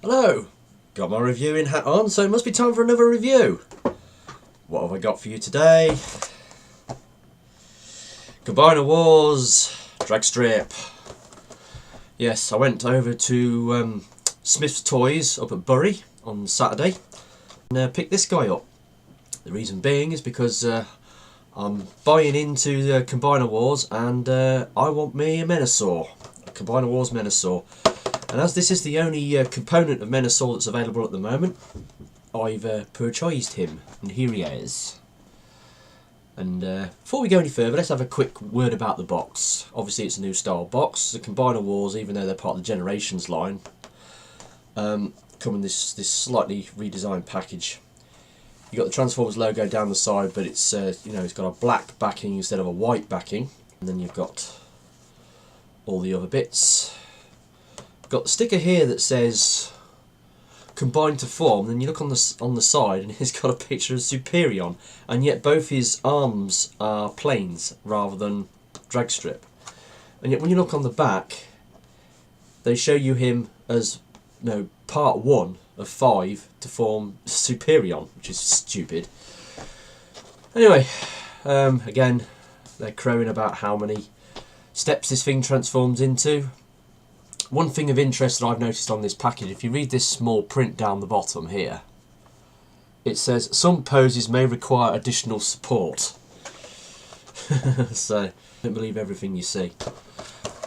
Hello! Got my reviewing hat on, so it must be time for another review. What have I got for you today? Combiner Wars drag strip. Yes, I went over to Smith's Toys up at Bury on Saturday and picked this guy up. The reason being is because I'm buying into the Combiner Wars and I want me a Menasor, a Combiner Wars Menasor. And as this is the only component of Menasor that's available at the moment, I've purchased him, and here he is. And before we go any further, let's have a quick word about the box. Obviously it's a new style box. The Combiner Wars, even though they're part of the Generations line, come in this slightly redesigned package. You've got the Transformers logo down the side, but it's it's got a black backing instead of a white backing. And then you've got all the other bits. Got the sticker here that says combined to form. Then you look on the side and it's got a picture of Superion, and yet both his arms are planes rather than drag strip. And yet when you look on the back, they show you him as part 1 of 5 to form Superion, which is stupid. Anyway, again, they're crowing about how many steps this thing transforms into. One thing of interest that I've noticed on this package, if you read this small print down the bottom here, it says some poses may require additional support. So don't believe everything you see.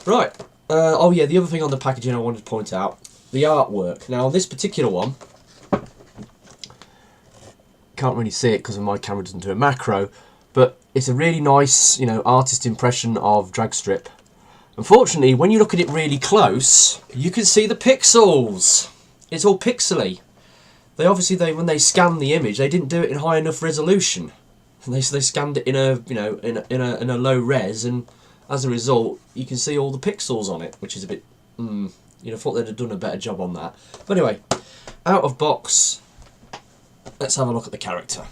Right, oh yeah, the other thing on the packaging I wanted to point out, the artwork. Now this particular one, can't really see it because my camera doesn't do a macro, but it's a really nice, artist impression of drag strip. Unfortunately, when you look at it really close, you can see the pixels. It's all pixely. When they scanned the image, they didn't do it in high enough resolution. And they scanned it in a low res, and as a result, you can see all the pixels on it, which is a bit. I thought they'd have done a better job on that. But anyway, out of box, let's have a look at the character.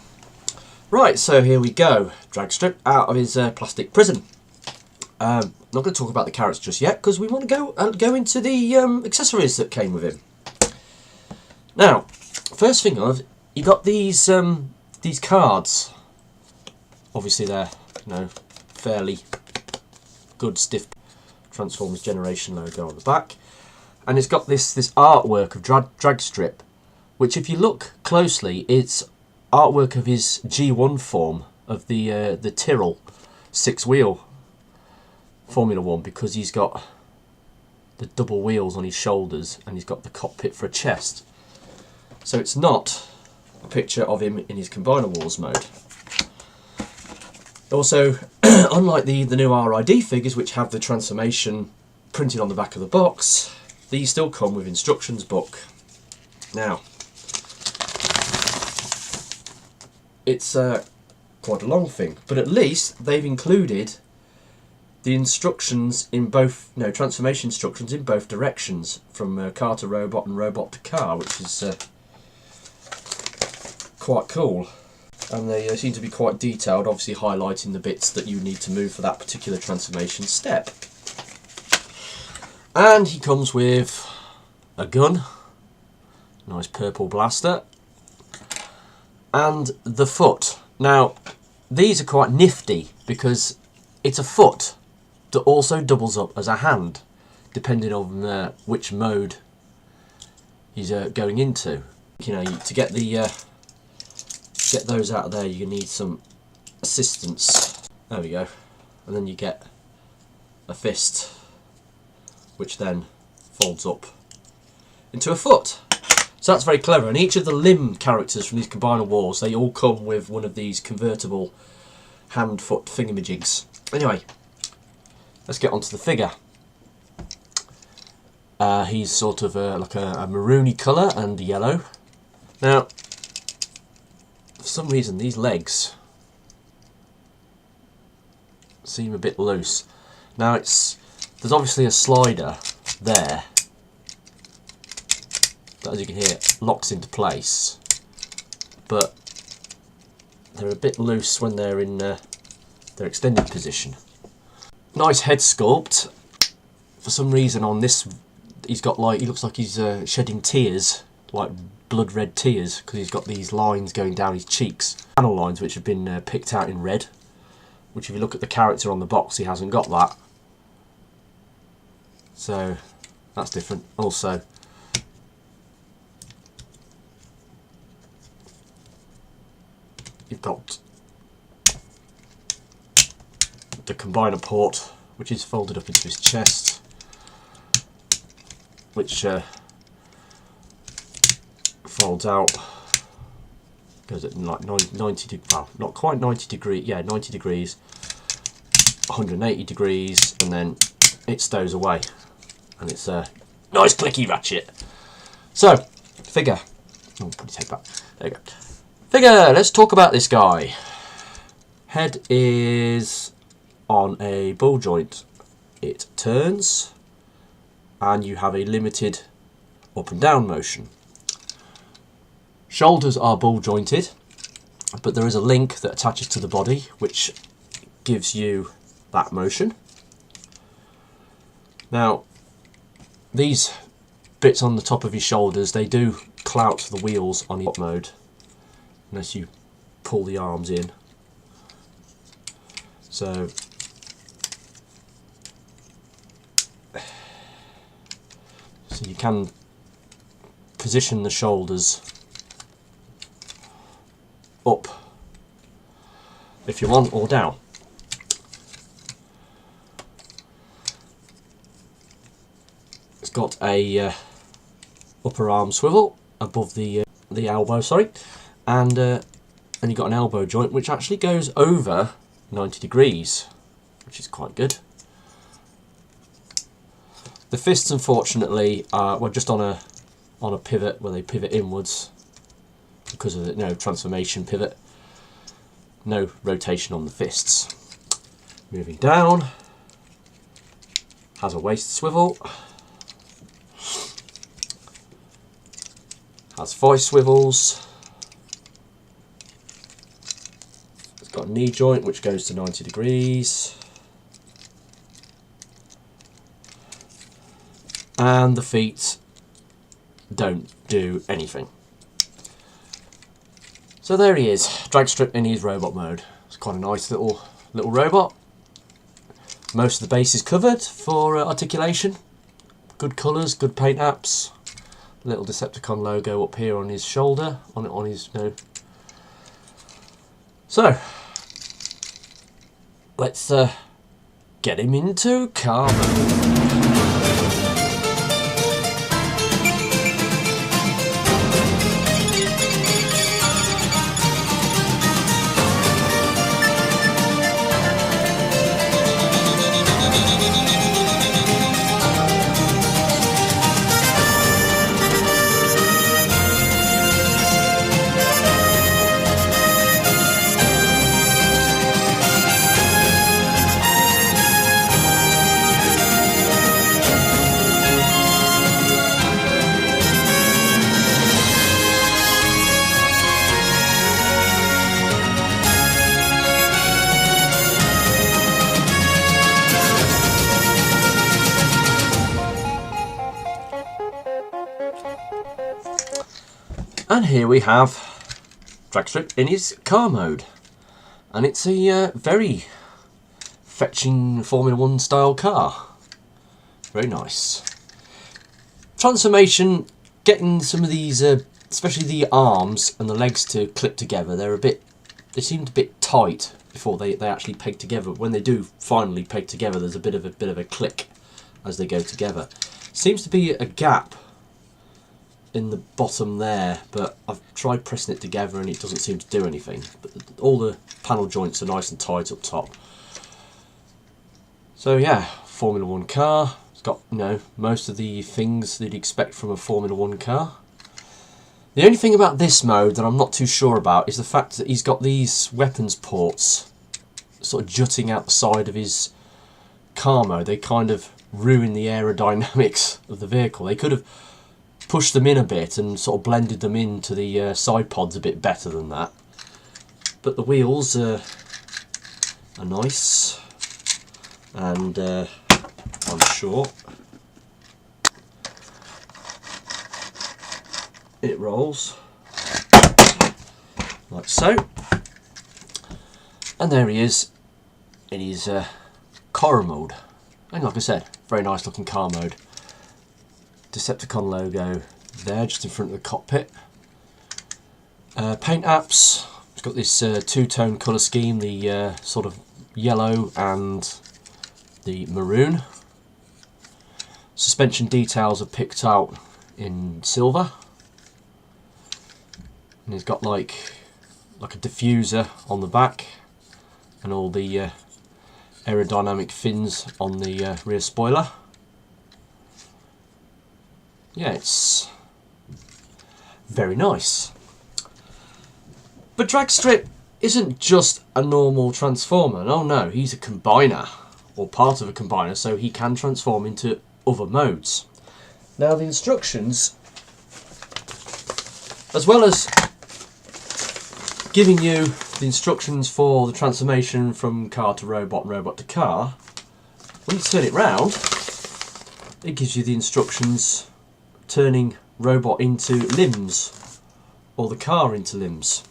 Right, so here we go. Drag strip out of his plastic prison. Not going to talk about the carrots just yet because we want to go into the accessories that came with him. Now, first thing you got these cards. Obviously, they're fairly good stiff Transformers Generation logo on the back, and it's got this artwork of drag strip, which if you look closely, it's artwork of his G1 form of the Tyrrell 6-wheel Formula 1, because he's got the double wheels on his shoulders and he's got the cockpit for a chest. So it's not a picture of him in his Combiner Wars mode. Also, unlike the new RID figures, which have the transformation printed on the back of the box, these still come with instructions book. Now, it's quite a long thing, but at least they've included the instructions in both, transformation instructions in both directions, from car to robot and robot to car, which is quite cool. And they seem to be quite detailed, obviously highlighting the bits that you need to move for that particular transformation step. And he comes with a gun, nice purple blaster, and the foot. Now, these are quite nifty because it's a foot that also doubles up as a hand, depending on which mode he's going into. To get those out of there, you need some assistance. There we go. And then you get a fist, which then folds up into a foot. So that's very clever. And each of the limb characters from these Combiner Wars, they all come with one of these convertible hand-foot thingamajigs. Anyway, let's get onto the figure. He's sort of like a maroony colour and yellow. Now, for some reason, these legs seem a bit loose. Now, there's obviously a slider there that, as you can hear, locks into place. But they're a bit loose when they're in their extended position. Nice head sculpt. For some reason on this he's got like, he looks like he's shedding tears, like blood red tears, because he's got these lines going down his cheeks, panel lines which have been picked out in red, which if you look at the character on the box, he hasn't got that. So that's different. Also, you've got the combiner port, which is folded up into his chest, which folds out, goes at like 90, well, not quite 90 degrees, yeah, 90 degrees, 180 degrees, and then it stows away, and it's a nice clicky ratchet. So, figure. Oh, put your tape back. There you go. Figure. Let's talk about this guy. Head is on a ball joint. It turns, and you have a limited up and down motion. Shoulders are ball jointed, but there is a link that attaches to the body which gives you that motion. Now, these bits on the top of your shoulders, they do clout the wheels on your mode, unless you pull the arms in. So you can position the shoulders up if you want, or down. It's got a upper arm swivel above the elbow, sorry, and you've got an elbow joint which actually goes over 90 degrees, which is quite good. The fists, unfortunately, are just on a pivot where they pivot inwards because of the transformation pivot. No rotation on the fists. Moving down, has a waist swivel, has voice swivels. It's got a knee joint which goes to 90 degrees. And the feet don't do anything. So there he is, drag strip in his robot mode. It's quite a nice little robot. Most of the base is covered for articulation. Good colours, good paint apps. Little Decepticon logo up here on his shoulder, on his So let's get him into car mode. And here we have Dragstrip in his car mode, and it's a very fetching Formula 1 style car. Very nice. Transformation, getting some of these, especially the arms and the legs to clip together, they seemed a bit tight before they actually peg together. When they do finally peg together, there's a bit of a click as they go together. Seems to be a gap in the bottom there, but I've tried pressing it together and it doesn't seem to do anything. But all the panel joints are nice and tight up top. So yeah, Formula 1 car. It's got, most of the things that you'd expect from a Formula 1 car. The only thing about this mode that I'm not too sure about is the fact that he's got these weapons ports sort of jutting out the side of his car mode. They kind of ruin the aerodynamics of the vehicle. They could have pushed them in a bit and sort of blended them into the side pods a bit better than that. But the wheels are nice, and I'm sure it rolls like so, and there he is in his car mode. And like I said, very nice looking car mode. Decepticon logo there just in front of the cockpit. Paint apps, it's got this two-tone colour scheme, the sort of yellow and the maroon. Suspension details are picked out in silver, and he's got like a diffuser on the back and all the aerodynamic fins on the rear spoiler. Yeah, it's very nice. But Dragstrip isn't just a normal transformer. Oh no, he's a combiner, or part of a combiner, so he can transform into other modes. Now the instructions, as well as giving you the instructions for the transformation from car to robot and robot to car, when you turn it round, it gives you the instructions turning robot into limbs or the car into limbs.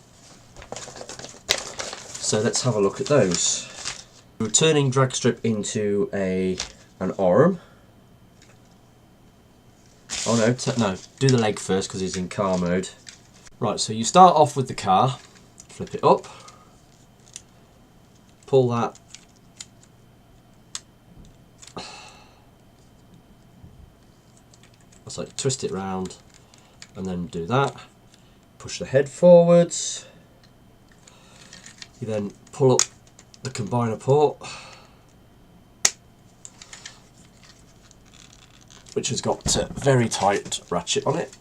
So let's have a look at those. We're turning Dragstrip into an arm. Oh no, no, do the leg first because he's in car mode. Right, so you start off with the car, flip it up, pull that so twist it round and then do that. Push the head forwards. You then pull up the combiner port, which has got a very tight ratchet on it.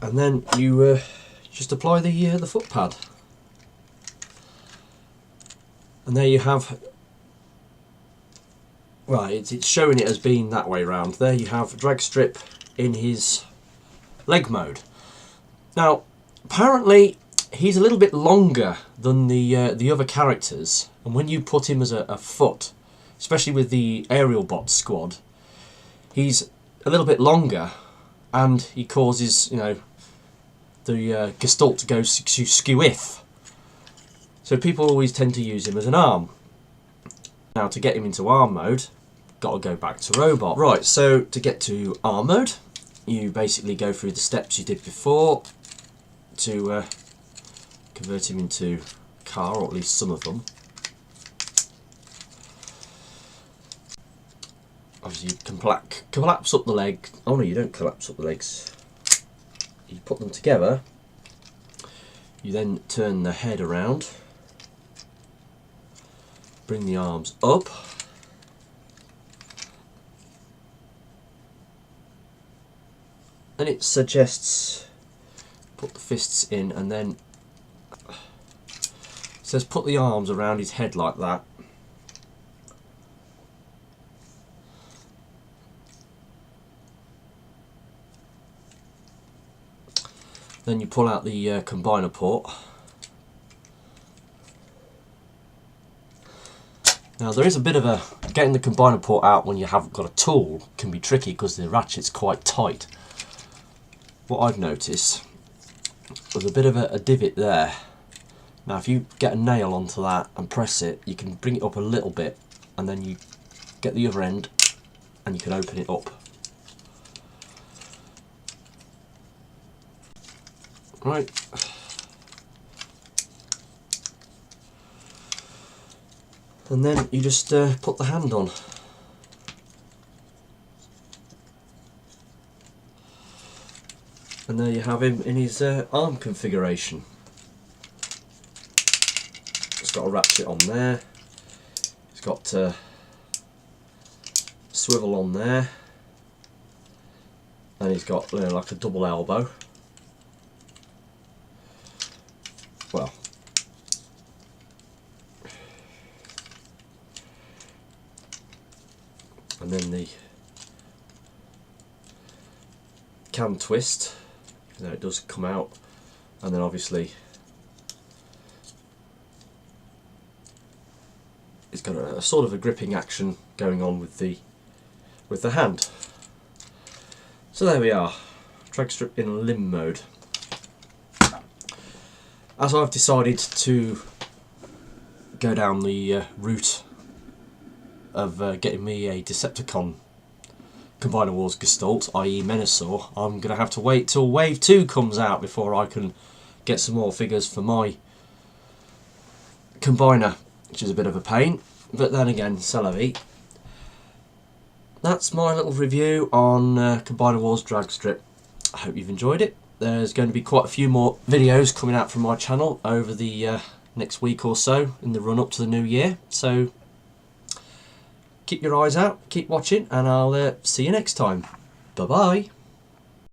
And then you just apply the foot pad. And there you have, right, it's showing it as being that way round. There you have Dragstrip in his leg mode. Now, apparently he's a little bit longer than the other characters, and when you put him as a foot, especially with the aerial bot squad, he's a little bit longer, and he causes, you know, the gestalt to go skew-if. So people always tend to use him as an arm. Now to get him into arm mode, got to go back to robot. Right, so to get to arm mode, you basically go through the steps you did before to convert him into car, or at least some of them. Obviously you collapse up the leg. Oh no, you don't collapse up the legs. You put them together. You then turn the head around. Bring the arms up. And it suggests put the fists in, and then it says put the arms around his head like that. Then you pull out the combiner port. Now there is a bit of a, getting the combiner port out when you haven't got a tool can be tricky because the ratchet's quite tight. What I've noticed, there's a bit of a divot there. Now if you get a nail onto that and press it, you can bring it up a little bit, and then you get the other end and you can open it up. Right. And then you just put the hand on. And there you have him in his arm configuration. It's got a ratchet on there. It's got a swivel on there. And he's got, you know, like a double elbow. Well, and then the cam twist, you know, it does come out, and then obviously it's got a sort of a gripping action going on with the hand. So there we are, drag strip in limb mode. As I've decided to go down the route of getting me a Decepticon Combiner Wars Gestalt, i.e. Menasor, I'm going to have to wait till Wave 2 comes out before I can get some more figures for my Combiner, which is a bit of a pain, but then again, c'est la vie. That's my little review on Combiner Wars Drag Strip. I hope you've enjoyed it. There's going to be quite a few more videos coming out from my channel over the next week or so in the run up to the new year, so keep your eyes out, keep watching, and I'll see you next time. Bye bye.